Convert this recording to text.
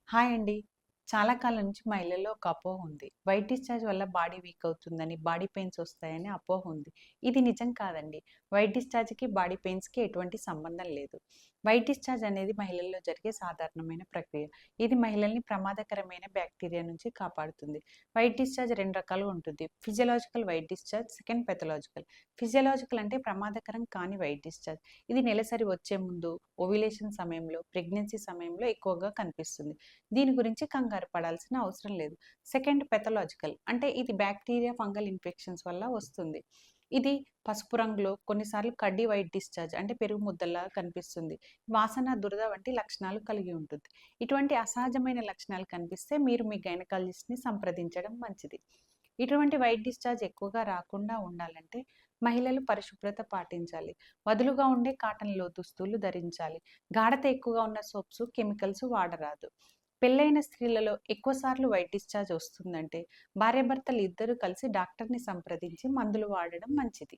Hi అండి. చాలా కాలం నుంచి మహిళల్లో ఒక అపోహ ఉంది. వైట్ డిశ్చార్జ్ వల్ల బాడీ వీక్ అవుతుందని, బాడీ పెయిన్స్ వస్తాయని అపోహ ఉంది. ఇది నిజం కాదండి. వైట్ డిశ్చార్జ్‌కి, బాడీ పెయిన్స్‌కి ఎటువంటి సంబంధం లేదు. వైట్ డిశ్చార్జ్ అనేది మహిళల్లో జరిగే సాధారణమైన ప్రక్రియ. ఇది మహిళల్ని ప్రమాదకరమైన బ్యాక్టీరియా నుంచి కాపాడుతుంది. వైట్ డిశ్చార్జ్ 2 రకాలుగా ఉంటుంది. Physiological white discharge, second pathological. Physiological అంటే ప్రమాదకరం కాని వైట్ డిశ్చార్జ్. ఇది నెలసరి వచ్చే ముందు, ఓవ్యులేషన్ సమయంలో, ప్రెగ్నెన్సీ సమయంలో ఎక్కువగా కనిపిస్తుంది. దీని గురించి కంగారు పడాల్సిన అవసరం లేదు. సెకండ్ పెథలాజికల్ అంటే ఇది బ్యాక్టీరియా, ఫంగల్ ఇన్ఫెక్షన్స్ వల్ల వస్తుంది. ఇది పసుపు రంగులో, కొన్నిసార్లు కడ్డీ వైట్ డిశ్చార్జ్ అంటే పెరుగు ముద్దలా కనిపిస్తుంది. వాసన, దురద వంటి లక్షణాలు కలిగి ఉంటుంది. ఇటువంటి అసహజమైన లక్షణాలు కనిపిస్తే మీరు మీ గైనకాలజిస్ట్‌ని సంప్రదించడం మంచిది. ఇటువంటి వైట్ డిశ్చార్జ్ ఎక్కువగా రాకుండా ఉండాలంటే మహిళలు పరిశుభ్రత పాటించాలి. వదులుగా ఉండే కాటన్‌లో దుస్తులు ధరించాలి. గాఢత ఎక్కువగా ఉన్న సోప్స్, కెమికల్స్ వాడరాదు. పెళ్లైన స్త్రీలలో ఎక్కువ సార్లు వైట్ డిశ్చార్జ్ వస్తుందంటే భార్యాభర్తలు ఇద్దరూ కలిసి డాక్టర్‌ని సంప్రదించి మందులు వాడడం మంచిది.